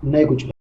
ነይ ቁጭ በይ።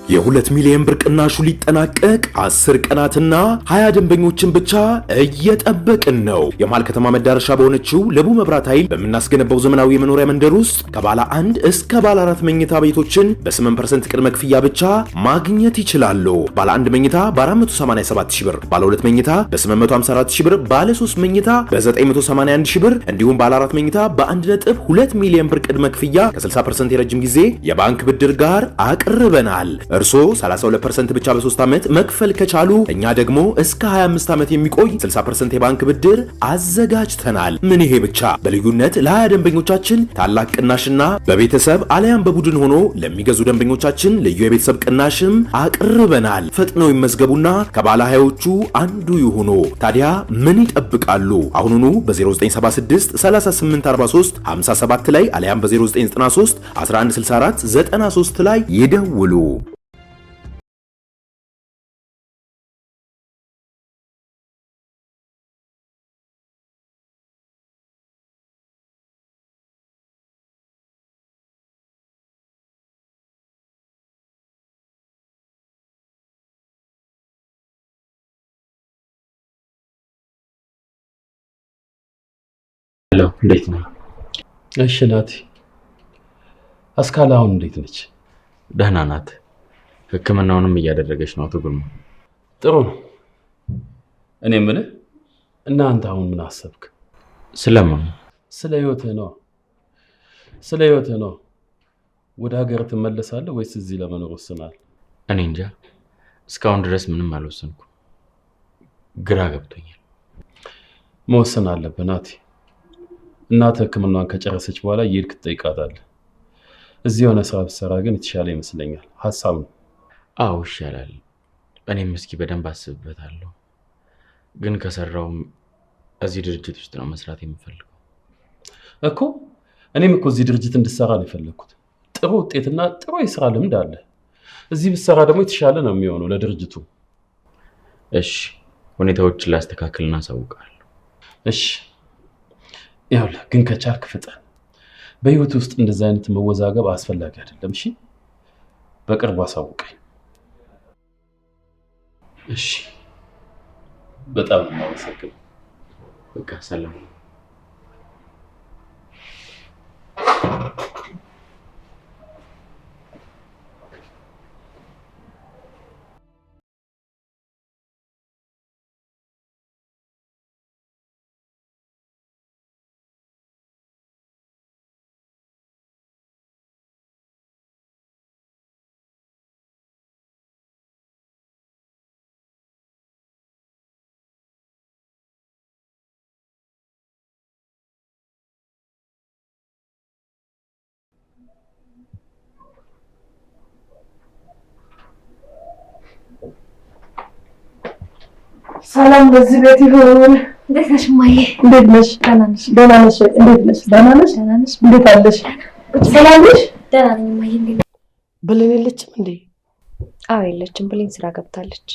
የ2 ሚሊዮን ብር ቅናሹ ሊጠናቀቅ 10 ቀናትና 20 ደንበኞችን ብቻ እየጠበቅን ነው። የመሃል ከተማ መዳረሻ በሆነችው ለቡ መብራት ኃይል በምናስገነባው ዘመናዊ የመኖሪያ መንደር ውስጥ ከባለ 1 እስከ ባለ 4 መኝታ ቤቶችን በ8% ቅድመ ክፍያ ብቻ ማግኘት ይችላሉ። ባለ 1 መኝታ በ487 ሺህ ብር፣ ባለ 2 መኝታ በ854 ሺህ ብር፣ ባለ 3 መኝታ በ981 ሺህ ብር እንዲሁም ባለ 4 መኝታ በ1.2 ሚሊዮን ብር ቅድመ ክፍያ ከ60% የረጅም ጊዜ የባንክ ብድር ጋር አቅርበናል። እርሶ 32% ብቻ በ3 ዓመት መክፈል ከቻሉ እኛ ደግሞ እስከ 25 ዓመት የሚቆይ 60% የባንክ ብድር አዘጋጅተናል። ምን ይሄ ብቻ! በልዩነት ለ20 ደንበኞቻችን ታላቅ ቅናሽና በቤተሰብ አለያም በቡድን ሆኖ ለሚገዙ ደንበኞቻችን ልዩ የቤተሰብ ቅናሽም አቅርበናል። ፈጥነው ይመዝገቡና ከባለ 20ዎቹ አንዱ ይሁኑ። ታዲያ ምን ይጠብቃሉ? አሁኑኑ በ0976 3843 57 ላይ አለያም በ0993 1164 93 ላይ ይደውሉ። ሄሎ፣ እንዴት ነው? እሺ ናቲ፣ አስካለ አሁን እንዴት ነች? ደህና ናት። ሕክምናውንም እያደረገች ነው። አቶ ግርማ ጥሩ ነው። እኔ የምልህ እናንተ አሁን ምን አሰብክ? ስለምን? ስለ ህይወትህ ነው። ስለ ህይወትህ ነው። ወደ ሀገር ትመለሳለህ ወይስ እዚህ ለመኖር ወስናል? እኔ እንጃ። እስካሁን ድረስ ምንም አልወሰንኩም። ግራ ገብቶኛል። መወሰን አለብህ ናቲ። እናትህ ሕክምናዋን ከጨረሰች በኋላ እየሄድክ ትጠይቃታለህ። እዚህ የሆነ ስራ ብትሰራ ግን የተሻለ ይመስለኛል። ሀሳብ ነው። አዎ ይሻላል። እኔም እስኪ በደንብ አስብበታለሁ። ግን ከሰራውም እዚህ ድርጅት ውስጥ ነው መስራት የምፈልገው እኮ። እኔም እኮ እዚህ ድርጅት እንድትሰራ ነው የፈለግኩት። ጥሩ ውጤትና ጥሩ የስራ ልምድ አለ። እዚህ ብትሰራ ደግሞ የተሻለ ነው የሚሆነው ለድርጅቱ። እሺ፣ ሁኔታዎችን ላስተካክልና አሳውቃለሁ። እሺ፣ ይኸውልህ ግን ከቻልክ ፍጠን። በህይወት ውስጥ እንደዚህ አይነት መወዛገብ አስፈላጊ አይደለም። እሺ፣ በቅርቡ አሳውቀኝ። እሺ፣ በጣም እናመሰግናለን። በቃ ሰላም። ሰላም በዚህ ቤት ይሁን። እንዴት ነሽ እማዬ? እንዴት ነሽ? ደህና ነሽ? ደህና ነሽ? እንዴት ነሽ? ደህና ነሽ? ደህና ነሽ? እንዴት አለሽ? ሰላም ነሽ? ደህና ነኝ እማዬ። እንዴት ነሽ? ብሌን የለችም እንዴ? አዎ የለችም። ብሌን ስራ ገብታለች።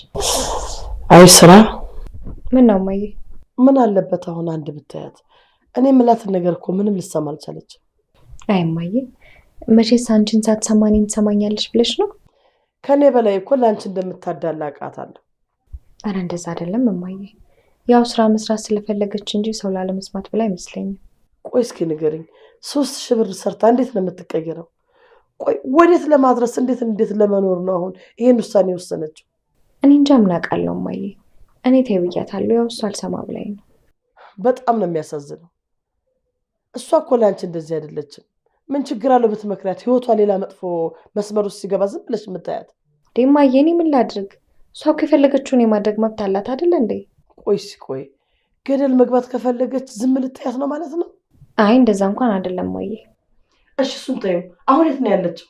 አይ ስራ ምን ነው እማዬ? ምን አለበት አሁን አንድ ብታያት። እኔ የምላትን ነገር እኮ ምንም ልትሰማ አልቻለችም። አይ እማዬ፣ መቼስ አንቺን ሳትሰማ እኔን ትሰማኛለሽ ብለሽ ነው? ከኔ በላይ እኮ ለአንቺ እንደምታዳላ አውቃታለሁ። አረ እንደዛ አይደለም እማዬ። ያው ስራ መስራት ስለፈለገች እንጂ ሰው ላለመስማት ብላ አይመስለኝም። ቆይ እስኪ ንገሪኝ፣ 3000 ብር ሰርታ እንዴት ነው የምትቀየረው? ቆይ ወዴት ለማድረስ እንዴት ለመኖር ነው አሁን ይሄን ውሳኔ ወሰነችው? እኔ እንጃ ምን አውቃለሁ እማዬ። እኔ ተይ ብያታለሁ፣ ያው እሷ አልሰማ ብላኝ ነው። በጣም ነው የሚያሳዝነው። እሷ እኮ ለአንቺ እንደዚህ አይደለችም። ምን ችግር አለው ብትመክሪያት? ህይወቷ ሌላ መጥፎ መስመር ውስጥ ሲገባ ዝም ብለሽ የምታያት? እማዬ እኔ ምን ላድርግ? እሷ እኮ የፈለገችውን የማድረግ መብት አላት አይደለ እንዴ? ቆይ ገደል መግባት ከፈለገች ዝም ልትያት ነው ማለት ነው? አይ እንደዛ እንኳን አይደለም እማዬ። እሺ እሱን ተይው። አሁን የት ነው ያለችው?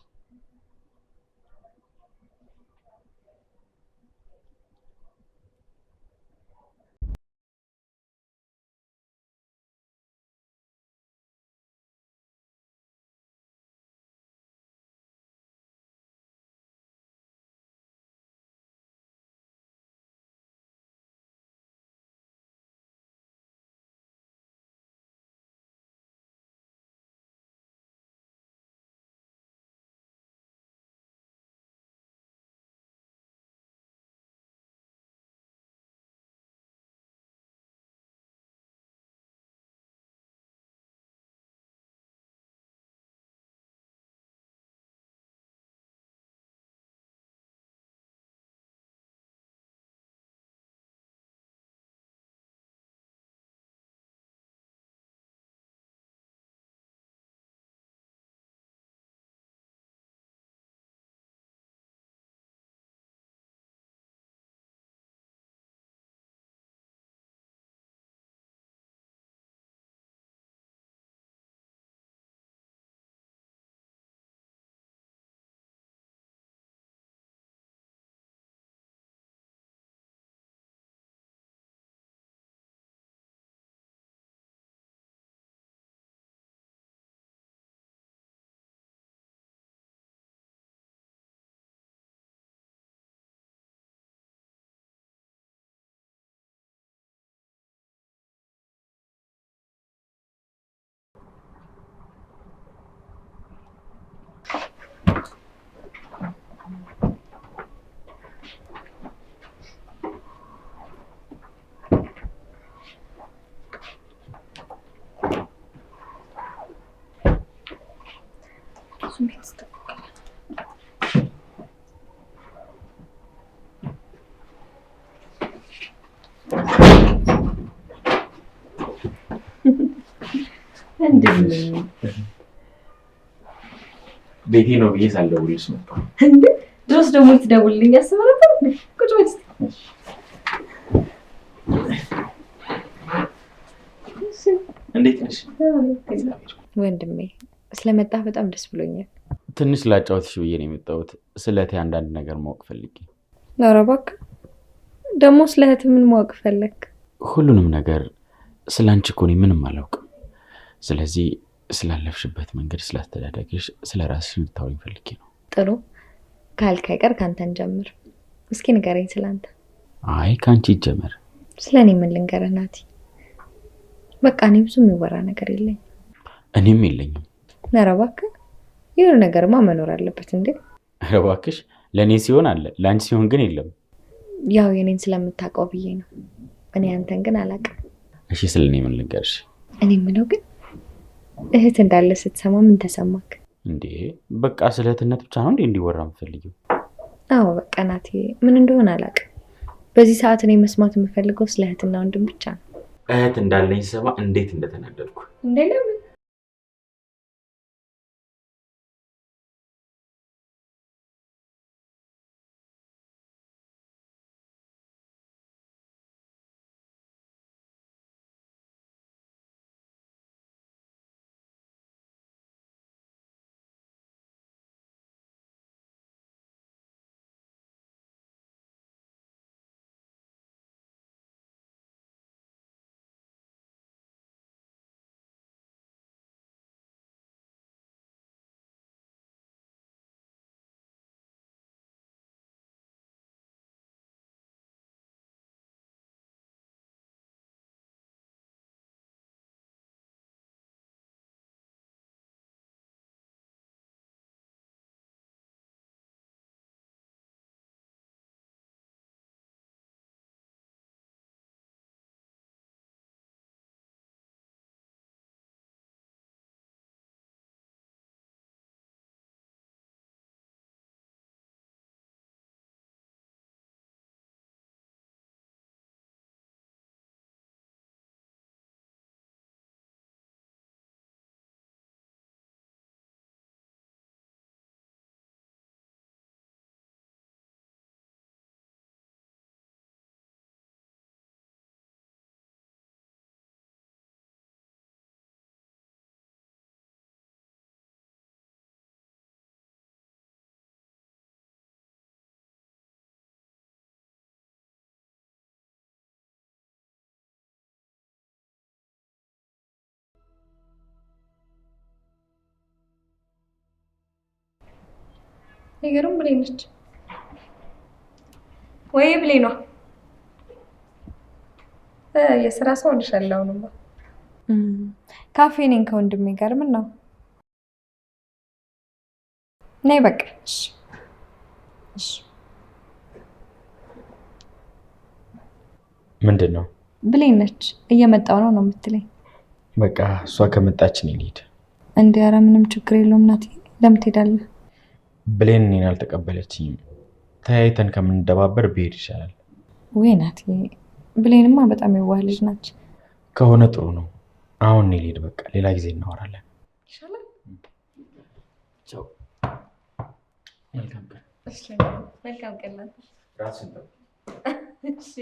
ቤቴ ነው ብዬ ሳልደውልልሽ መጣሁ። እንዴ ድሮስ ደግሞ ትደውልልኝ አስበህ ነበር? ቁጭ በል እስኪ። እንዴት ነሽ ወንድሜ? ስለመጣህ በጣም ደስ ብሎኛል። ትንሽ ላጫወትሽ ብዬ ነው የመጣሁት። ስለ እህቴ አንዳንድ ነገር ማወቅ ፈልጌ። ኧረ እባክህ ደግሞ ስለ እህትህ ምን ማወቅ ፈለግ? ሁሉንም ነገር ስለ አንቺ እኮ እኔ ምንም አላውቅም። ስለዚህ ስላለፍሽበት መንገድ ስላስተዳደግሽ ስለራስሽ ልታወሪኝ ፈልጌ ነው። ጥሩ ካልክ አይቀር ካንተን ጀምር። እስኪ ንገረኝ ስላንተ። አይ ካንቺ ይጀመር። ስለኔ ምን ልንገርህ ናቲ? በቃ እኔ ብዙ የሚወራ ነገር የለኝም። እኔም የለኝም። ኧረ እባክህ የሆነ ነገርማ መኖር አለበት እንዴ? ኧረ እባክሽ ለእኔ ሲሆን አለ፣ ለአንቺ ሲሆን ግን የለም። ያው የኔን ስለምታውቀው ብዬ ነው። እኔ አንተን ግን አላውቅም። እሺ ስለኔ ምን ልንገርሽ? እኔ የምለው ግን እህት እንዳለ ስትሰማ ምን ተሰማክ እንዴ? በቃ ስለ እህትነት ብቻ ነው እንዴ እንዲወራ የምፈልጊው? አዎ በቃ ናቲ፣ ምን እንደሆነ አላውቅም። በዚህ ሰዓት እኔ መስማት የምፈልገው ስለ እህትና ወንድም ብቻ ነው። እህት እንዳለኝ ሰማ እንዴት እንደተናደድኩ እንዴ! ለምን? ነገሩም ብሌን ነች ወይ? ብሌኗ የስራ ሰው ልሻለው ነው። ካፌ ነኝ ከወንድሜ ጋር። ምን ነው? ነይ በቃ። እሺ እሺ። ምንድን ነው? ብሌን ነች እየመጣው ነው የምትለኝ። በቃ እሷ ከመጣች እኔ ልሂድ። እንዴ ኧረ ምንም ችግር የለውም ናቲ። ለምን ትሄዳለህ? ብሌን እኔን አልተቀበለችኝም። ተያይተን ከምንደባበር ብሄድ ይሻላል። ወይ ናቲ፣ ብሌንማ በጣም የዋህ ልጅ ናች። ከሆነ ጥሩ ነው። አሁን እኔ ልሂድ በቃ። ሌላ ጊዜ እናወራለን። ይሻላል። ቻው። መልካም ቀን። እሺ መልካም ቀን ናቲ። ራስን ጠብቅ። እሺ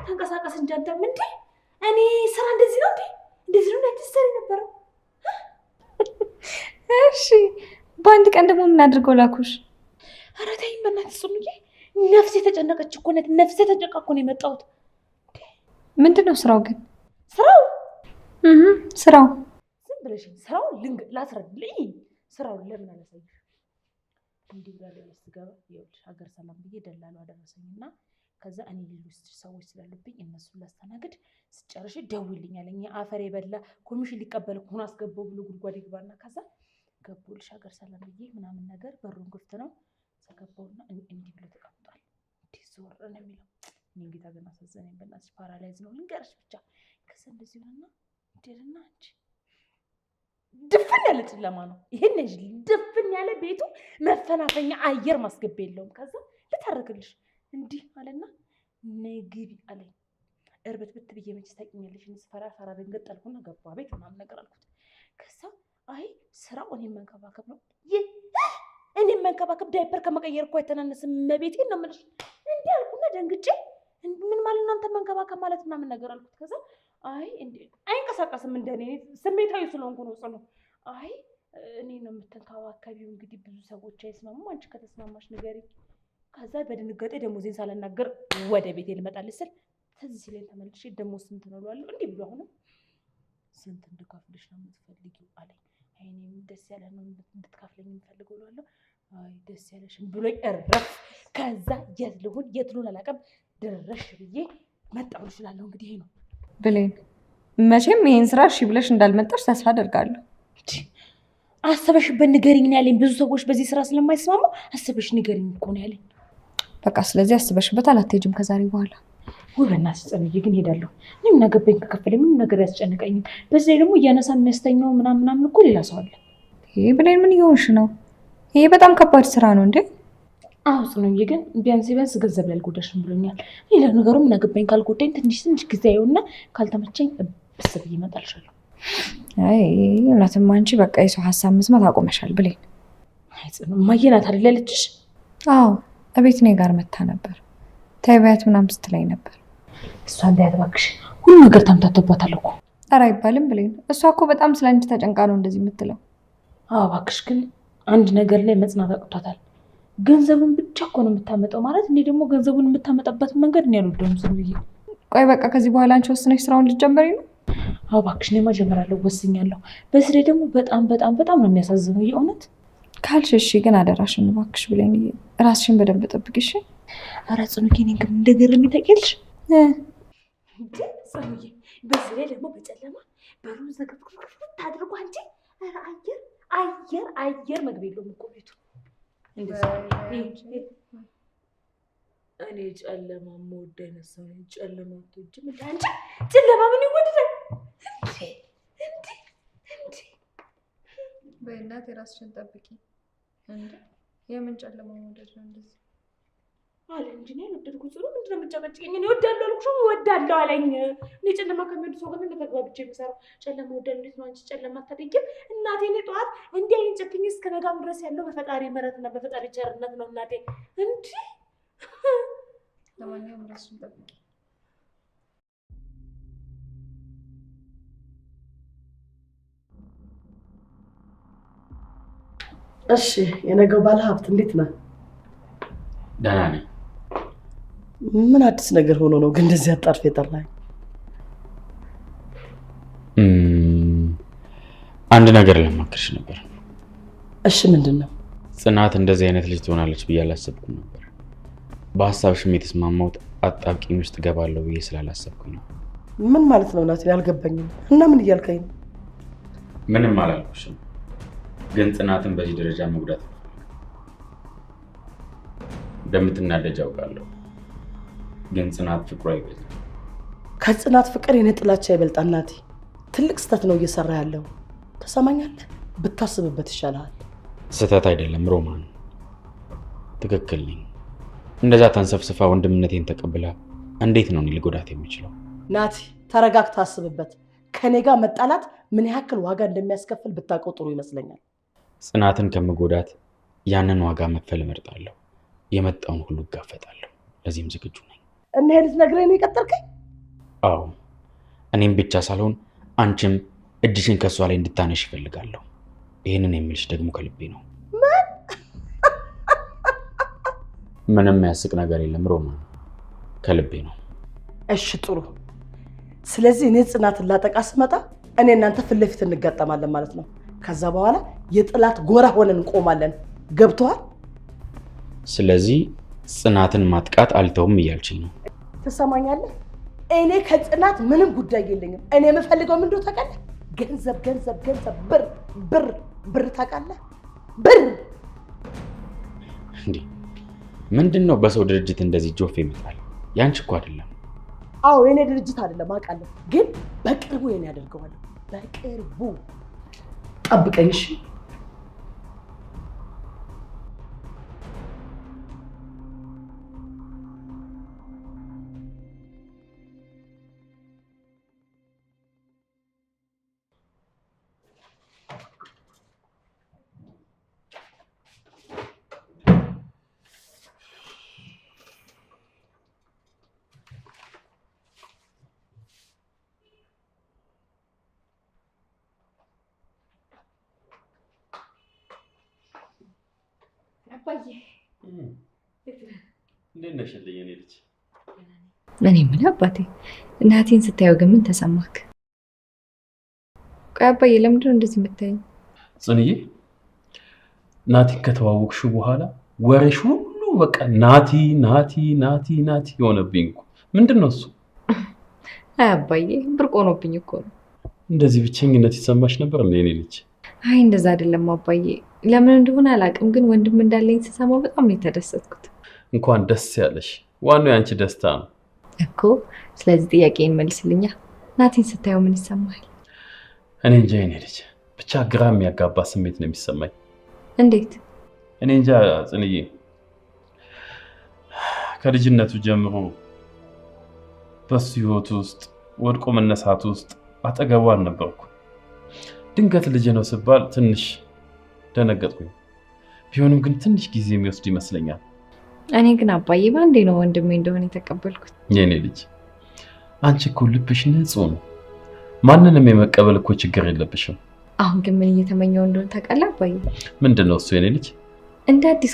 ተንቀሳቀስ እንጂ አንተም እንዴ! እኔ ስራ እንደዚህ ነው እንዴ? እንደዚህ ነው እንዳትሰሪ ነበረው። እሺ በአንድ ቀን ደግሞ ምን አድርገው ላኩሽ? ኧረ ተይኝ በእናትሽ ጽኑዬ፣ ነፍሴ የተጨነቀች እኮ ናት። ነፍሴ ተጨንቃ እኮ ነው የመጣሁት። ምንድን ነው ስራው ግን? ስራው ስራው ዝም ብለሽ ስራውን ላስረድልኝ። ስራውን ለምን አላሳይሽ? እንዲህ ብላ ስገባ ይኸውልሽ ሀገር ሰላም ብዬ ደላሉ አደረሰኝና ከዛ እኔ ሌሎች ሰዎች ስላሉብኝ እነሱን ላስተናግድ ስጨርሽ ደውልኝ አለኝ። አፈር የበላ ኮሚሽን ሊቀበል ሆኖ አስገባው ብሎ ጉድጓድ ይግባና ከዛ ገቡልሽ ሀገር ሰላም ብዬ ምናምን ነገር በሩን ክፍት ነው ዘገባውና እንዲህ ብሎ ተቀምጧል። እንዲህ ዞር ነው የሚለው። እኔ ጌታ ገና አሳዘነኝ። በእናትሽ ፓራላይዝ ነው ልንገርሽ ብቻ። ከዛ እንደዚህ ሆነና እንዴና አንቺ ድፍን ያለ ጨለማ ነው ይሄን እንጂ ድፍን ያለ ቤቱ መፈናፈኛ አየር ማስገብ የለውም። ከዛ ልታረግልሽ እንዲህ አለና ነግቢ አለኝ። እርበት ብት ብዬ መች ታውቂኛለሽ? ፈራ ደንገጠልኩና ገባ ቤት ምናምን ነገር አልኩት። ከዛ አይ ስራው እኔን መንከባከብ ነው። እኔን መንከባከብ ዳይፐር ከመቀየር እኮ አይተናነስም። መቤቴን ነው የምልሽ። እንዲህ አልኩና ደንግጬ ምን ማለት ነው አንተ መንከባከብ ማለት ምናምን ነገር አልኩት። ከዛ አይ እንዴ አይንቀሳቀስም እንደኔ ስሜታዊ ስለሆንኩ ነው ጽኑ። አይ እኔ ነው የምትንከባከቢው እንግዲህ ብዙ ሰዎች አይስማሙም አንቺ ከተስማማሽ ንገሪኝ። ከዛ በድንጋጤ ደሞዜን ሳላናገር ወደ ቤቴ ልመጣልሽ ስል ትዝ ሲለኝ ተመልሼ ደሞዝ ስንት ነው እለዋለሁ። እንዲህ ብሎ አሁንም ስንት እንድከፍልሽ ነው የምትፈልጊው አለኝ። አይ እኔም ደስ ያለ ነው እንድትከፍለኝ የምፈልገው እለዋለሁ። አይ ደስ ያለሽን ብሎኝ እረፍ። ከዛ የት ልሁን አላውቅም ድረሽ ብዬ መጣሁ እችላለሁ። እንግዲህ ይሄ ነው ብሌን። መቼም ይሄን ስራ እሺ ብለሽ እንዳልመጣሽ ተስፋ አደርጋለሁ። አስበሽበት ንገሪኝ ነው ያለኝ። ብዙ ሰዎች በዚህ ስራ ስለማይስማሙ አስበሽ ንገሪኝ እኮ ነው ያለኝ። በቃ ስለዚህ አስበሽበት አላትሄጂም ከዛሬ በኋላ። ወይ በእናትሽ ጽኑዬ ግን ሄዳለሁ። እኔ ምን አገባኝ ከከፈለኝ ምንም ነገር ያስጨንቀኝም። በዚህ ላይ ደግሞ እያነሳ የሚያስተኛው ምናምን እኮ ሌላ ሰው አለ። ይሄ ብሌን ምን እየሆንሽ ነው? ይሄ በጣም ከባድ ስራ ነው እንዴ? አዎ ጽኑዬ ግን ቢያንስ ገንዘብ ላይ አልጎዳሽም ብሎኛል። ሌላ ነገሩ ምን አገባኝ ካልጎዳኝ ትንሽ ጊዜ አይውና ካልተመቸኝ ብስ ብዬ እመጣልሻለሁ። አይ እውነትም አንቺ በቃ የሰው ሀሳብ መስማት አቆመሻል ብሌን። አይ ጽኑ እማዬ ናት አይደል ያለችሽ? አዎ እቤት እኔ ጋር መታ ነበር። ተይ በያት ምናምን ስትለኝ ነበር። እሷ እንዳያት እባክሽ ሁሉ ነገር ተምታቶባታል እኮ። ኧረ አይባልም ብሌን። እሷ እኮ በጣም ስላንቺ ተጨንቃ ነው እንደዚህ የምትለው። አዎ እባክሽ ግን አንድ ነገር ላይ መጽናት አቅቷታል። ገንዘቡን ብቻ እኮ ነው የምታመጣው ማለት እኔ ደግሞ ገንዘቡን የምታመጣበትን መንገድ ነው ያልወደውም ጽኑዬ። ቆይ በቃ ከዚህ በኋላ አንቺ ወስነሽ ስራውን ልትጀምሪ ነው? አዎ እባክሽ እኔማ ጀምራለሁ ወስኛለሁ። በዚህ ላይ ደግሞ በጣም ነው የሚያሳዝነው የእውነት ካልሽ እሺ። ግን አደራሽን እባክሽ ብሌን ራስሽን በደንብ ጠብቂ እሺ። ኧረ ጽኑዬ እኔን ግን እንደገረመኝ ታውቂያለሽ እንዴ ጽኑዬ። በዚህ ላይ ደግሞ በጨለማ በሩን ዘግተሽ ታድርጉ አንቺ። ኧረ አየር መግቢያ የለውም እኮ ቤቱ። እኔ ጨለማ የምወድ አይነት ሰው ነኝ። ጨለማ አትወጂም እንደ አንቺ? ጨለማ ምን ይወደዳል እንዴ? በእናትህ የራስሽን ጠብቂ እንዴ። የምን ጨለማ መውደድ ነው እንደዚህ አለ እንጂ ነው የወደድኩት። ጽኑ ምንድን ነው የምትጨቀጭቀኝ? እኔ እወዳለሁ አልኩሽ እወዳለሁ አለኝ። እኔ ጨለማ ከሚወዱ ሰው ጋር እንደ ተግባብቼ የምሰራው ጨለማ ወዳለሁ። እንዴት ነው አንቺ ጨለማ አታደርጊም? እናቴ እኔ ጠዋት እንዲህ አይነት ጨክኝ እስከ ነጋም ድረስ ያለው በፈጣሪ ምሕረትና በፈጣሪ ቸርነት ነው እናቴ እንጂ። ለማንኛውም ራስሽን ጠብቂ። እሺ የነገው ባለ ሀብት እንዴት ነህ? ደህና ነኝ። ምን አዲስ ነገር ሆኖ ነው ግን እንደዚህ አጣርፍ የጠራኝ? አንድ ነገር ለማክርሽ ነበር። እሺ ምንድን ነው? ጽናት እንደዚህ አይነት ልጅ ትሆናለች ብዬ አላሰብኩም ነበር። በሀሳብሽም የተስማማሁት አጣብቂኝ ውስጥ እገባለሁ ብዬ ስላላሰብኩኝ ነው። ምን ማለት ነው ናት? አልገባኝም። እና ምን እያልከኝ ነው? ምንም አላልኩሽም፣ ግን ጽናትን በዚህ ደረጃ መጉዳት እንደምትናደጅ አውቃለሁ። ግን ጽናት ፍቅሯ ይበልጣል። ከጽናት ፍቅር የኔ ጥላቻ ይበልጣል። ናቲ ትልቅ ስህተት ነው እየሰራ ያለው። ተሰማኛለህ? ብታስብበት ይሻላል። ስህተት አይደለም ሮማን፣ ትክክል ነኝ። እንደዛ ተንሰፍስፋ ወንድምነቴን ተቀብላ እንዴት ነው እኔ ልጎዳት የሚችለው? ናቲ ተረጋግተህ አስብበት። ከኔ ጋር መጣላት ምን ያክል ዋጋ እንደሚያስከፍል ብታውቀው ጥሩ ይመስለኛል። ጽናትን ከምጎዳት ያንን ዋጋ መክፈል እመርጣለሁ። የመጣውን ሁሉ እጋፈጣለሁ። ለዚህም ዝግጁ ነኝ። እና ይሄ ልትነግረኝ ነው የቀጠርከኝ? አዎ፣ እኔም ብቻ ሳልሆን አንቺም እጅሽን ከሷ ላይ እንድታነሽ ይፈልጋለሁ። ይህንን የምልሽ ደግሞ ከልቤ ነው። ምንም የሚያስቅ ነገር የለም ሮማን፣ ከልቤ ነው። እሺ ጥሩ። ስለዚህ እኔ ጽናትን ላጠቃ ስመጣ እኔ እናንተ ፊት ለፊት እንጋጠማለን ማለት ነው። ከዛ በኋላ የጥላት ጎራ ሆነን እንቆማለን። ገብቶሃል? ስለዚህ ጽናትን ማጥቃት አልተውም እያልችኝ ነው? ትሰማኛለህ? እኔ ከጽናት ምንም ጉዳይ የለኝም። እኔ የምፈልገው ምንድነው ታውቃለህ? ገንዘብ ገንዘብ ገንዘብ፣ ብር ብር ብር። ታውቃለህ? ብር። እንዴ ምንድን ነው በሰው ድርጅት እንደዚህ ጆፍ ይመጣል? ያንቺ እኮ አይደለም። አዎ የኔ ድርጅት አይደለም አውቃለሁ፣ ግን በቅርቡ የኔ ያደርገዋለሁ። በቅርቡ ጠብቀኝ እሺ? አባዬ እንዴት ነሽልኝ የኔ ልጅ? እኔ ምን አባቴ እናቴን ስታየው ግን ምን ተሰማክ? ቆይ አባዬ ለምንድን ነው እንደዚህ የምታየኝ? ጽንዬ ናቲን ከተዋወቅሽው በኋላ ወሬሽ ሁሉ በቃ ናቲ ናቲ ናቲ ናቲ የሆነብኝ እኮ። ምንድን ነው እሱ? አይ አባዬ ብርቅ ሆኖብኝ እኮ ነው። እንደዚህ ብቸኝነት ይሰማሽ ነበር እንዴ የኔ ልጅ? አይ እንደዛ አይደለም አባዬ፣ ለምን እንደሆነ አላውቅም፣ ግን ወንድም እንዳለኝ ስሰማው በጣም ነው የተደሰትኩት። እንኳን ደስ ያለሽ። ዋናው ያንቺ ደስታ ነው እኮ። ስለዚህ ጥያቄን መልስልኛ፣ ናቲን ስታየው ምን ይሰማል? እኔ እንጃ የኔ ልጅ፣ ብቻ ግራ የሚያጋባ ስሜት ነው የሚሰማኝ። እንዴት? እኔ እንጃ ጽንዬ፣ ከልጅነቱ ጀምሮ በሱ ህይወት ውስጥ ወድቆ መነሳት ውስጥ አጠገቡ አልነበርኩ። ድንገት ልጅ ነው ስባል ትንሽ ደነገጥኩኝ። ቢሆንም ግን ትንሽ ጊዜ የሚወስድ ይመስለኛል። እኔ ግን አባዬ በአንዴ ነው ወንድሜ እንደሆነ የተቀበልኩት። የኔ ልጅ አንቺ እኮ ልብሽ ንጹህ ነው። ማንንም የመቀበል እኮ ችግር የለብሽም። አሁን ግን ምን እየተመኘው እንደሆነ ታውቃለህ አባዬ? ምንድን ነው እሱ የኔ ልጅ? እንደ አዲስ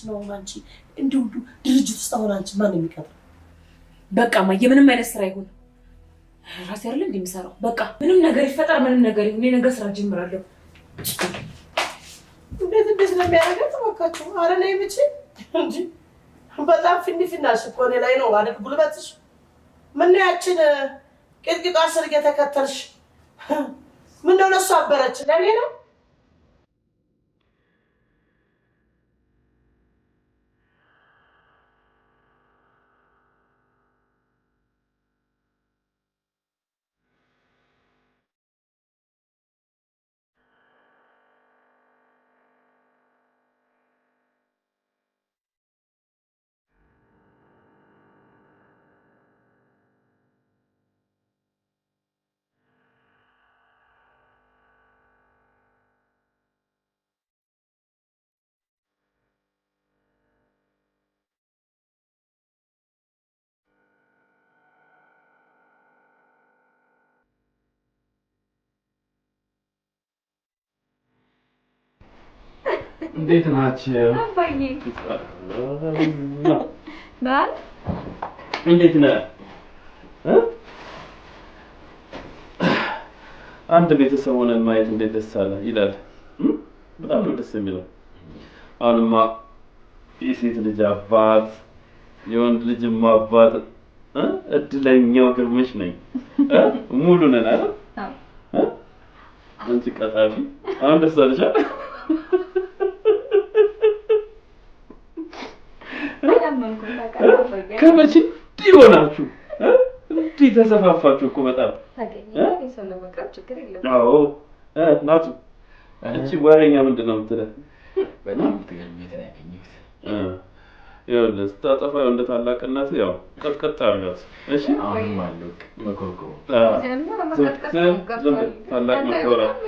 ነው አንቺ እንዲሁ ድርጅት ውስጥ አሁን አንቺ ማን የሚቀጥር? በቃ ማየ ምንም አይነት ስራ ይሁን ራሴ አይደል እንደምሰራው በቃ ምንም ነገር ይፈጠር ምንም ነገር ይሁን ነገር ስራ ጀምራለሁ። እንዴት ነው የሚያደርገው? ተወካችሁ አረ ነይ ብቻ እንጂ በጣም ፍንፍናሽ እኮ እኔ ላይ ነው አይደል ጉልበትሽ? ምን ነው ያችን ቅጥቅጧ ስር እየተከተልሽ ምን ነው ለሷ አበረች ለኔ ነው? እንዴት ናችሁ? አባዬ እንዴት ነህ? አንድ ቤተሰብ ሆነን ማየት እንዴት ደስ አለ ይላል። በጣም ነው ደስ የሚለው። አሁንማ የሴት ልጅ አባት የወንድ ልጅም አባት እድለኛው ግርምሽ ነኝ። ሙሉ ነን አይደል? አንቺ ቀጣፊ አሁን ደስ አለሻል? ከመቼ እንዲህ ሆናችሁ እንዲህ ተሰፋፋችሁ እኮ በጣም አዎ። ናቱ እቺ ወሬኛ ምንድን ነው የምትለው? በጣም ትገርም የት ነው ያገኘሁት? ይኸውልህ ስታጠፋ እንደ ታላቅነት ያው ቀጥቀጥ አድርጋት። እሺ አሁን ማለቅ መኮኮ ታላቅ መከብራት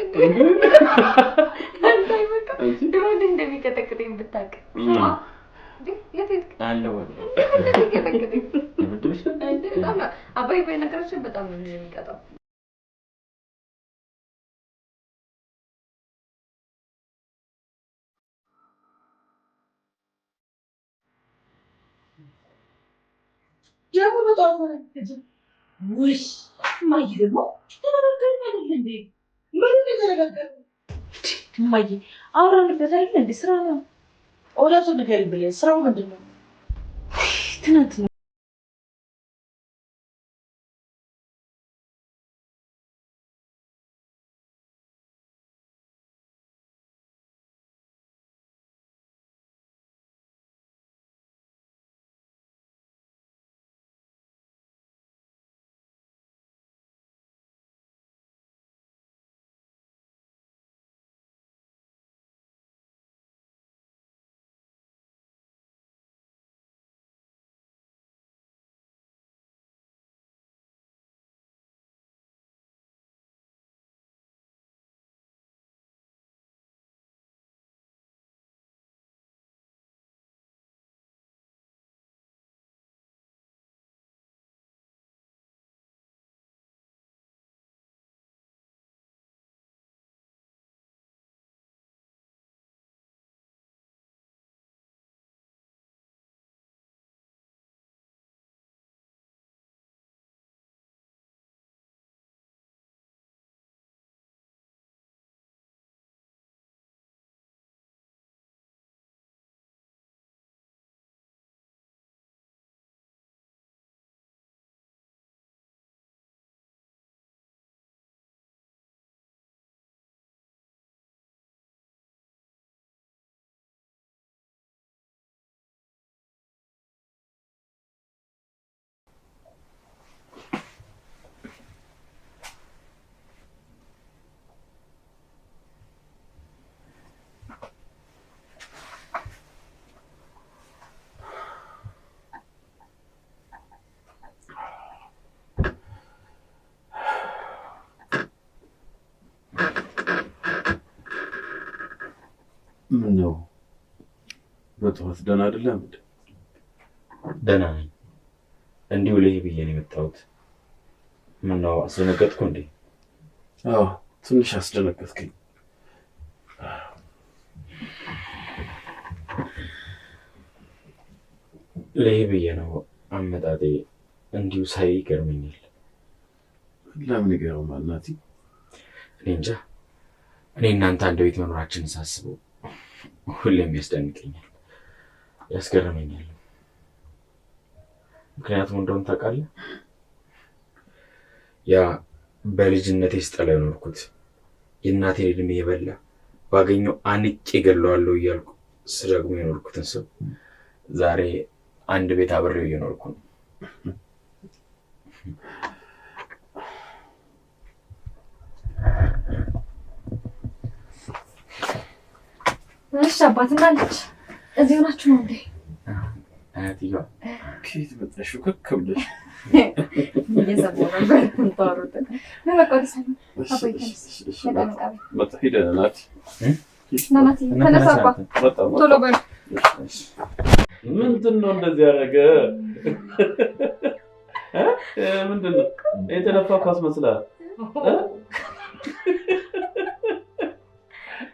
እንደሚቀጠቅጠኝ ብታውቅ አባይ ባይነገራችን በጣም ነው የሚቀጣው። ደግሞ በጣም ውይ እማዬ ደግሞ ተነጋገርን አይደል እንዴ? ምን ተነጋገርን? እማዬ አውራንበት አይደል እንዴ? ስራ ነው። እውነቱን ንገሪኝ ብለኝ ስራው ምንድን ነው? ትናንት ነው ምነው በጠዋት ደህና አይደለም እንዴ? ደህና ነኝ። እንዲሁ ልሄድ ብዬ ነው የመጣሁት። ምነው አስደነገጥኩ እንዴ? አዎ ትንሽ አስደነገጥከኝ። ልሄድ ብዬ ነው አመጣጤ። እንዲሁ ሳይ ይገርመኛል። ለምን ይገርማል ናቲ? እኔ እንጃ። እኔ እናንተ አንድ ቤት መኖራችንን ሳስበው ሁሌም ያስደንቀኛል፣ ያስገርመኛል። ምክንያቱም እንደሆነ ታውቃለህ? ያ በልጅነቴ ስጠላ የኖርኩት የእናቴን ዕድሜ የበላ ባገኘው አንቄ ገለዋለሁ እያልኩ ስደግሞ የኖርኩትን ሰው ዛሬ አንድ ቤት አብሬው እየኖርኩ ነው። እሺ አባትና ልጅ እዚህ ሆናችሁ ነው እንዴ? አያትየዋ ከየት መጣሽ? ከክ ብለሽ እየሰማሁ ነበር እንታወሩት። በቃ ወዲህ መጣ ሄደን ናቲ ናቲ ተነሳ አባ ቶሎ በል። ምንድን ነው እንደዚህ ያደረገ? ምንድን ነው የተነፋ ኳስ መስላል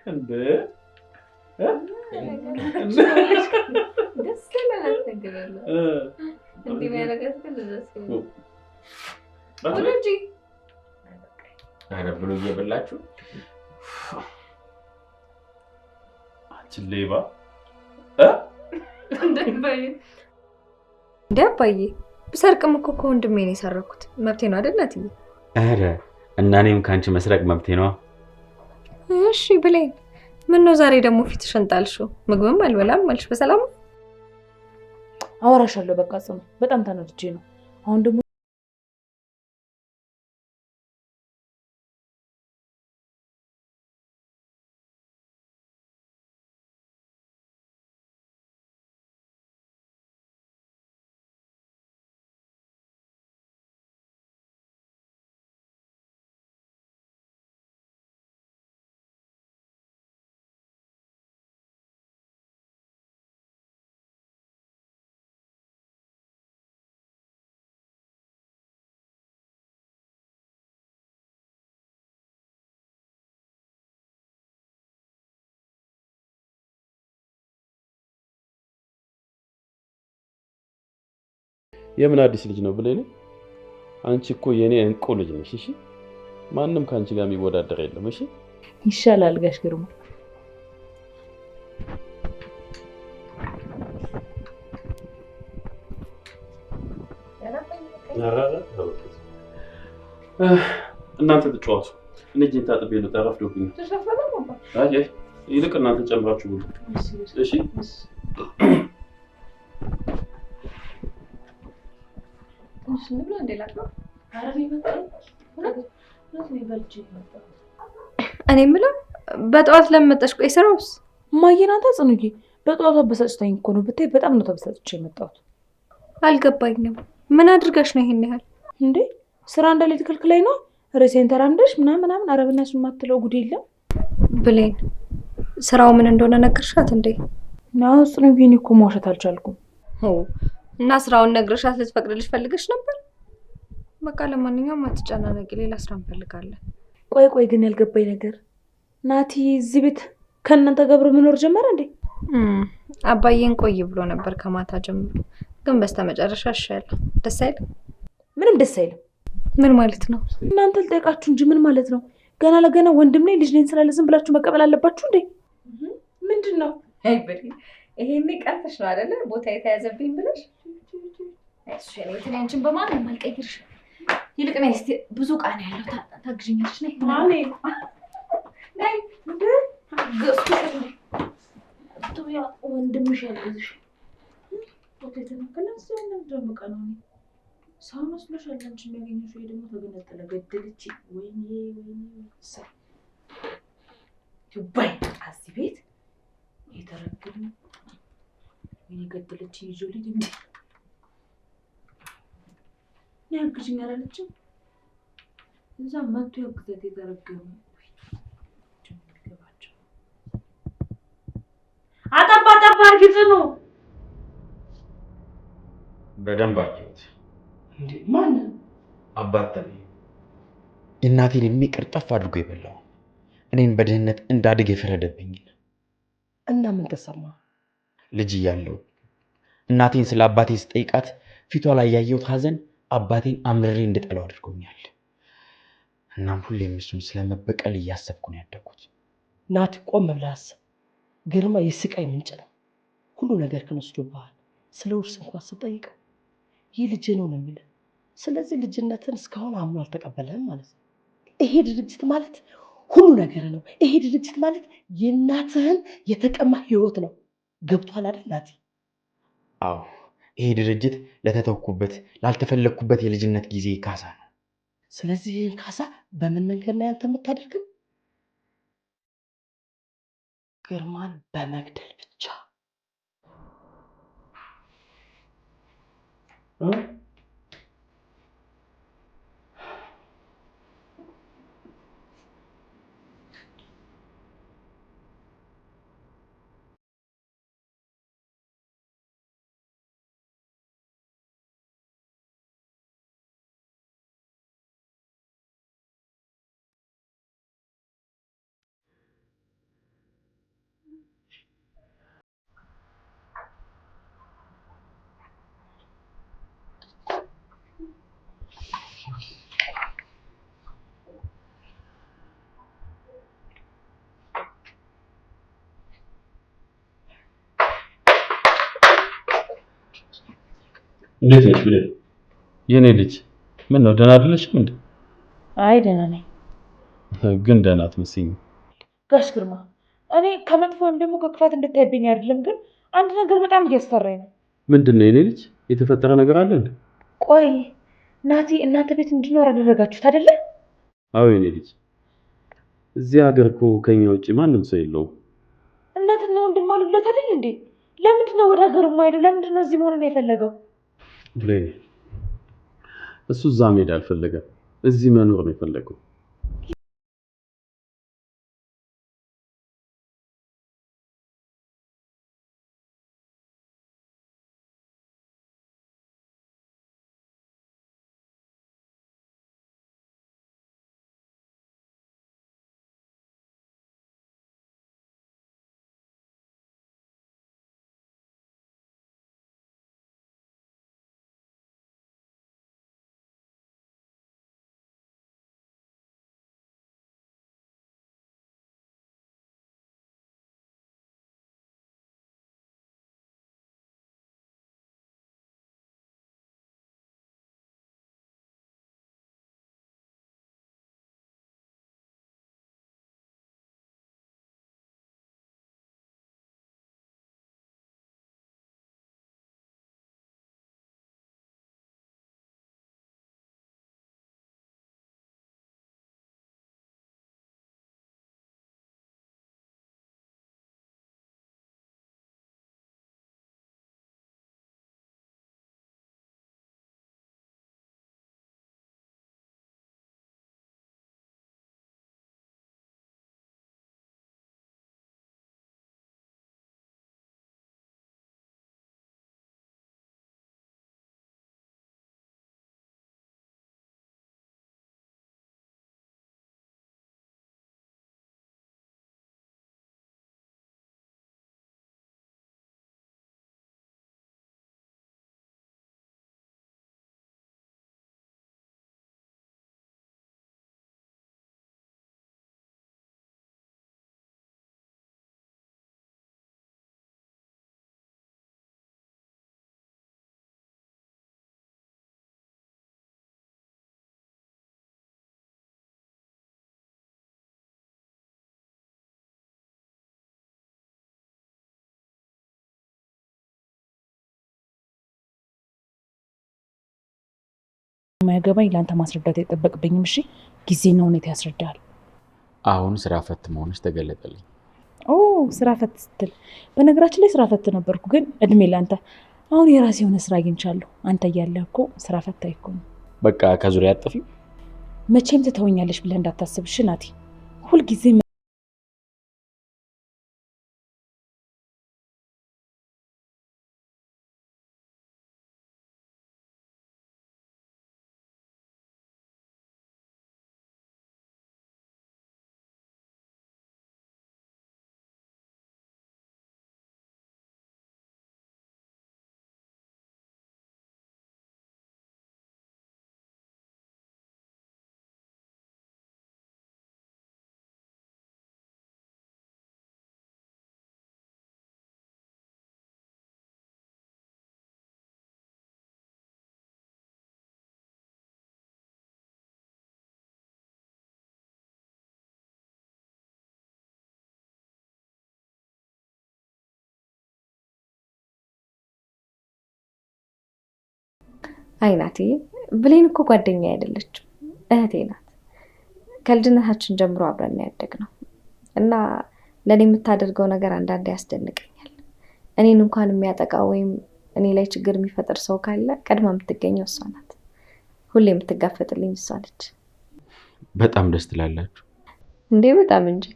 እንዴ? ደስ ይላል። አትነግረለሁ እንዴ ማረጋት ከለዘስ ወለጂ አረ ብሎ እየበላችሁ አንቺ ሌባ እንደ አባዬ ብሰርቅም እኮ ከወንድሜ ነው የሰረኩት። መብቴ ነው አይደል ናትዬ? አረ እና እኔም ከአንቺ መስረቅ መብቴ ነው። እሺ ብሌን ምን ነው ዛሬ ደግሞ ፊትሽን ጣልሽው? ምግብም አልበላም አልሽ። በሰላም አወራሻለሁ። በቃ ጽኑ፣ በጣም ተናድጄ ነው አሁን ደግሞ የምን አዲስ ልጅ ነው ብለኝ? አንቺ እኮ የኔ እንቁ ልጅ ነሽ። እሺ ማንም ካንቺ ጋር የሚወዳደር የለም። እሺ ይሻላል ጋሽ ግርማ። እናንተ ተጫወቱ። እኔ እጄን ታጥቤ ልውጣ፣ ረፍዶብኝ። አይ ይልቅ እናንተ ጨምራችሁ ብሉ። እሺ እኔ የምለው በጠዋት ለመጣሽ ቆይ ስራውስ? እማዬ ናት ጽኑዬ። በጠዋቱ አበሳጭታኝ እኮ ነው ብታይ፣ በጣም ነው ተበሳጭቼ የመጣሁት። አልገባኝም። ምን አድርጋሽ ነው ይሄን ያህል? እንዴ ስራ እንዳለ ትክልክላይ ነው ርዕሴን ተራምደሽ ምናምን አረብናሽ የማትለው ጉድ የለም። ብሌን ስራው ምን እንደሆነ ነገርሻት እንዴ? ናው ጽኑዬ፣ እኔ እኮ መዋሸት አልቻልኩም። እና ስራውን ነግረሻት ልትፈቅድልሽ ፈልገሽ ነበር? በቃ ለማንኛውም አትጨናነቂ፣ ሌላ ስራ እንፈልጋለን። ቆይ ግን ያልገባኝ ነገር ናቲ እዚህ ቤት ከእናንተ ገብሮ መኖር ጀመረ እንዴ? አባዬን ቆይ ብሎ ነበር ከማታ ጀምሮ፣ ግን በስተመጨረሻ አሻለ። ደስ አይልም? ምንም ደስ አይልም። ምን ማለት ነው? እናንተ ልጠይቃችሁ እንጂ ምን ማለት ነው? ገና ለገና ወንድም ነኝ ልጅ ነኝ ስላለ ዝም ብላችሁ መቀበል አለባችሁ እንዴ? ምንድን ነው? አይ ብሌን፣ ይሄኔ ቀርተሽ ነው አይደለ ቦታ የተያዘብኝ ብለሽ? እሺ እኔ አንቺን በማንም አልቀይርሽ። ይልቅ ነይ እስቲ፣ ብዙ ቃል ያለው ታግዥኛለሽ። ነይ ማኔ ነይ እንዴ ቶያ ወንድምሽ ያልኩሽ ወደ ተመከለስ ያለው ደምቀ ነው ሰው መስሎሻል። አንቺ የሚያገኘሽ ወይ ደግሞ ተገነጠለ ገደልች። ወይኔ ሰ ቱባይ አዚ ቤት የተረገመ ወይኔ ገደልች ይዞ ልጅ እንዴ ያግዥኝ አላለችም። እዛ መጥቶ ያግዘት የተረገመ አጣባ ግጽ ነው። በደንብ አየሁት። እንዴ ማን አባት የእናቴን እድሜ ቅርጠፍ አድርጎ የበላው እኔን በድህነት እንዳድግ የፈረደብኝ እና ምን ተሰማ? ልጅ እያለሁ እናቴን ስለ አባቴ ስጠይቃት ፊቷ ላይ ያየሁት ሀዘን አባቴን አምርሬ እንድጠላው አድርጎኛል። እናም ሁሌም እሱን ስለመበቀል እያሰብኩ ነው ያደግኩት። ናቲ ቆም ብለህ አስብ። ግርማ የስቃይ ምንጭ ነው። ሁሉ ነገር ከነስቶብሃል። ስለ ውርስ እንኳን ስጠይቀው ይህ ልጅ ነው የሚለው። ስለዚህ ልጅነትን እስካሁን አምኖ አልተቀበለህም ማለት ነው። ይሄ ድርጅት ማለት ሁሉ ነገር ነው። ይሄ ድርጅት ማለት የእናትህን የተቀማ ህይወት ነው። ገብቶሃል አይደል ናቲ? አዎ፣ ይሄ ድርጅት ለተተውኩበት ላልተፈለግኩበት የልጅነት ጊዜ ካሳ ነው። ስለዚህ ይህን ካሳ በምን መንገድ ነው ያንተ የምታደርገው? ግርማን በመግደል ብቻ። እንዴት ነሽ ብሌን? የኔ ልጅ ምን ነው ደህና አይደለሽም እንዴ? አይ ደህና ነኝ። ግን ደህና አትመስይም። ጋሽ ግርማ እኔ ከመጥፎ ወይም ደግሞ ከክፋት እንድታይብኝ አይደለም፣ ግን አንድ ነገር በጣም እያስፈራኝ ነው። ምንድን ነው የኔ ልጅ? የተፈጠረ ነገር አለ እንዴ? ቆይ ናቲ እናንተ ቤት እንዲኖር አደረጋችሁት አይደለ? አዎ የኔ ልጅ፣ እዚህ ሀገር እኮ ከኛ ውጭ ማንም ሰው የለውም። እናትና ወንድም አሉለት አይደል እንዴ? ለምንድን ነው ወደ ሀገሩ የማይሄደው? ለምንድን ነው እዚህ መሆኑን የፈለገው? ብሌን እሱ እዛ መሄድ አልፈለገም፣ እዚህ መኖር ነው የፈለገው። የማያገባኝ ለአንተ ማስረዳት አይጠበቅብኝም። እሺ ጊዜና ሁኔታ ያስረዳል። አሁን ስራ ፈት መሆንሽ ተገለጠልኝ። ስራ ፈት ስትል፣ በነገራችን ላይ ስራ ፈት ነበርኩ፣ ግን እድሜ ለአንተ። አሁን የራሴ የሆነ ስራ አግኝቻለሁ። አንተ እያለህ እኮ ስራ ፈት አይኮን። በቃ ከዙሪያ አጥፊ። መቼም ትተወኛለሽ ብለህ እንዳታስብ እሺ ናቲ። ሁልጊዜ አይ ናቲ፣ ብሌን እኮ ጓደኛ አይደለችም፣ እህቴ ናት። ከልጅነታችን ጀምሮ አብረን ያደግነው እና ለእኔ የምታደርገው ነገር አንዳንዴ ያስደንቀኛል። እኔን እንኳን የሚያጠቃ ወይም እኔ ላይ ችግር የሚፈጥር ሰው ካለ ቀድማ የምትገኘው እሷ ናት። ሁሌ የምትጋፈጥልኝ እሷ ነች። በጣም ደስ ትላላችሁ እንዴ! በጣም እንጂ።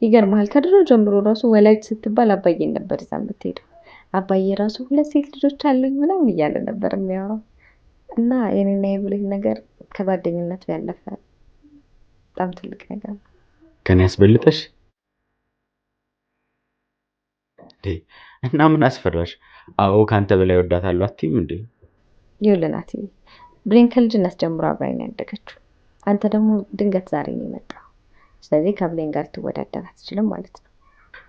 ይገርማል። ከድሮ ጀምሮ ራሱ ወላጅ ስትባል አባዬን ነበር ይዛ የምትሄደው። አባዬ ራሱ 2 ሴት ልጆች አሉኝ ምናምን እያለ ነበር የሚያወራው። እና የኔና የብሌን ነገር ከጓደኝነት ያለፈ በጣም ትልቅ ነገር ነው። ከኔ ያስበልጠሽ እና ምን አስፈራሽ? አዎ ካንተ በላይ ወዳታለሁ አትይም እንዴ? ይኸውልህ ናቲ፣ ብሌን ከልጅነት ጀምሮ አብራኝ ያደገችው። አንተ ደግሞ ድንገት ዛሬ ነው የመጣው። ስለዚህ ከብሌን ጋር ትወዳደር አትችልም ማለት ነው።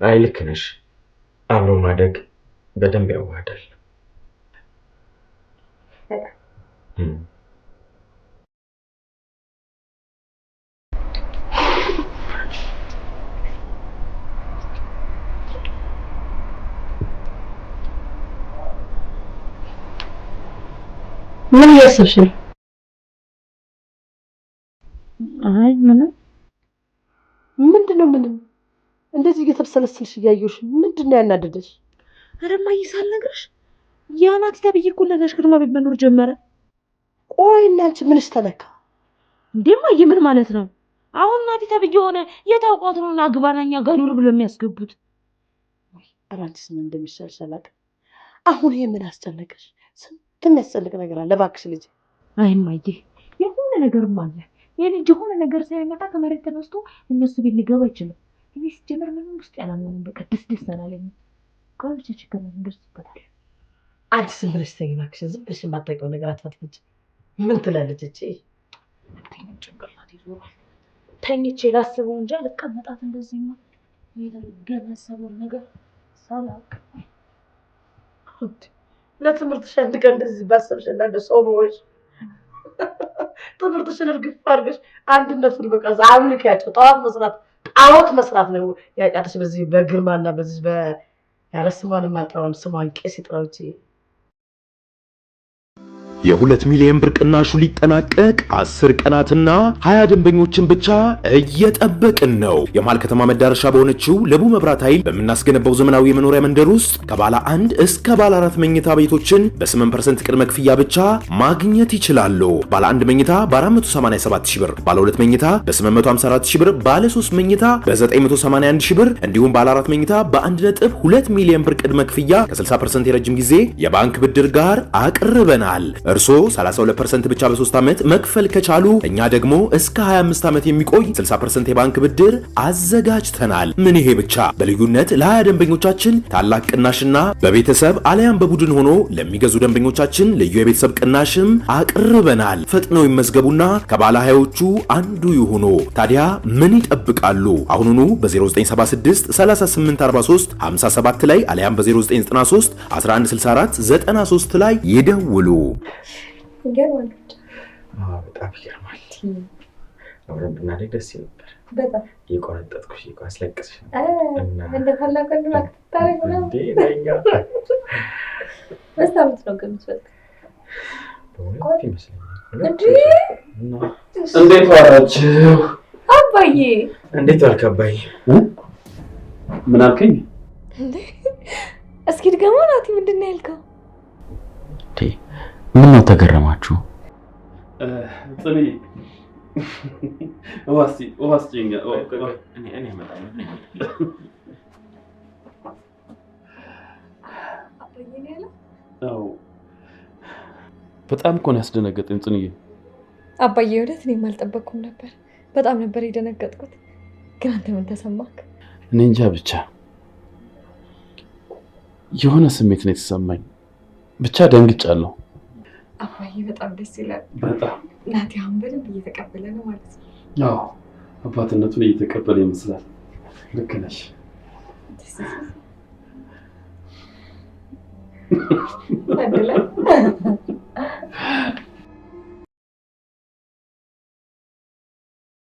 አይ ልክ ነሽ። አብሮ ማደግ በደንብ ያዋህዳል። ምን እያሰብሽ ነው? አይ ምንም ምንም እንደዚህ እየተብሰለሰልሽ እያየሁሽ ምንድን ነው ያናደደሽ? ኧረ እማዬ ሳልነግርሽ ያ ናቲ ተብዬ እኮ ለጋሽ ግርማ ቤት መኖር ጀመረ። ቆይ እና አንቺ ምንሽ ተነካ እንዴ? እማዬ ምን ማለት ነው? አሁን ናቲ ተብዬ ሆነ የታውቋት ነው አግባናኛ ጋር ኑር ብሎ የሚያስገቡት። ኧረ አንቺስ ምን እንደሚሻልሽ አላውቅም። አሁን ይሄ ምን አስጨነቀሽ? ስንት የሚያስጨንቅ ነገር አለ እባክሽ ልጄ። አይ እማዬ የሆነ ነገርም አለ። የልጅ የሆነ ነገር ሳይመጣ ከመሬት ተነስቶ እነሱ ቤት ሊገባ አይችልም። እኔ ሲጀመር ምንም ውስጥ ያላምንም። በቃ ደስ አላለኝ። ከብቻ ችግር ነው እንደርስበታል። አንቺ ዝም ብለሽ ተይ እባክሽ። ዝም ብለሽ የማታውቂው ነገር አትፈትፍች። ምን ትላለች እቺ? ጭንቅላት ይዞራል። ተኝቼ ላስበው እንጂ አልቀመጣት እንደዚህ ነው። የተገነሰበው ነገር ሳላውቅ ለትምህርትሽ አንድ ቀን እንደዚህ ባሰብሽ እና እንደ ሰው መሆንሽ ትምህርትሽን እርግፍ አድርገሽ አንድነቱን በቃ ዛምልክ ያቸው ጣዖት መስራት ነው ያቃተሽ። በዚህ በግርማና በዚህ ያረስማን ማጣውን ስሟን ቄስ ይጥራውጪ የ2 ሚሊዮን ብር ቅናሹ ሊጠናቀቅ 10 ቀናትና 20 ደንበኞችን ብቻ እየጠበቅን ነው። የመሃል ከተማ መዳረሻ በሆነችው ለቡ መብራት ኃይል በምናስገነባው ዘመናዊ የመኖሪያ መንደር ውስጥ ከባለ 1 እስከ ባለ 4 መኝታ ቤቶችን በ8% ቅድመ ክፍያ ብቻ ማግኘት ይችላሉ። ባለ 1 መኝታ በ487 ሺህ ብር፣ ባለ 2 መኝታ በ854 ሺህ ብር፣ ባለ 3 መኝታ በ981 ሺህ ብር እንዲሁም ባለ 4 መኝታ በ1.2 ሚሊዮን ብር ቅድመ ክፍያ ከ60% የረጅም ጊዜ የባንክ ብድር ጋር አቅርበናል። እርስዎ 32% ብቻ በ3 ዓመት መክፈል ከቻሉ እኛ ደግሞ እስከ 25 ዓመት የሚቆይ 60% የባንክ ብድር አዘጋጅተናል። ምን ይሄ ብቻ! በልዩነት ለ20 ደንበኞቻችን ታላቅ ቅናሽና በቤተሰብ አለያም በቡድን ሆኖ ለሚገዙ ደንበኞቻችን ልዩ የቤተሰብ ቅናሽም አቅርበናል። ፈጥነው ይመዝገቡና ከባለ 20ዎቹ አንዱ ይሁኑ። ታዲያ ምን ይጠብቃሉ? አሁኑኑ በ0976 3843 57 ላይ አለያም በ0993 1164 93 ላይ ይደውሉ። ይገርማል። በጣም ይገርማል። አብረን ብናደግ ደስ ይል ነበር። በጣም የቆነጠጥኩሽ አስለቅስሽ እንደ ታላቅ ወንድም አክታረግ ነው እንዴ? በስታምት ነው ግን በእውነት ይመስለኛል። እንዴት ዋላችሁ? አባዬ እንዴት ዋልክ አባዬ? ምን አልከኝ? እስኪ ድገማ ናቲ፣ ምንድን ነው ያልከው? ምን ነው ተገረማችሁ? ጽኔ ዋስጭኛ እኔ በጣም እኮ ነው ያስደነገጠኝ ጽንዬ። አባዬ እውነት እኔም አልጠበቅኩም ነበር። በጣም ነበር የደነገጥኩት። ግን አንተ ምን ተሰማክ? እኔ እንጃ ብቻ የሆነ ስሜት ነው የተሰማኝ። ብቻ ደንግጫለሁ። አባዬ በጣም ደስ ይላል። በጣም ናቲ አሁን በደንብ እየተቀበለ ነው ማለት ነው። አዎ አባትነቱን እየተቀበለ ይመስላል። ልክ ነሽ። አይደለም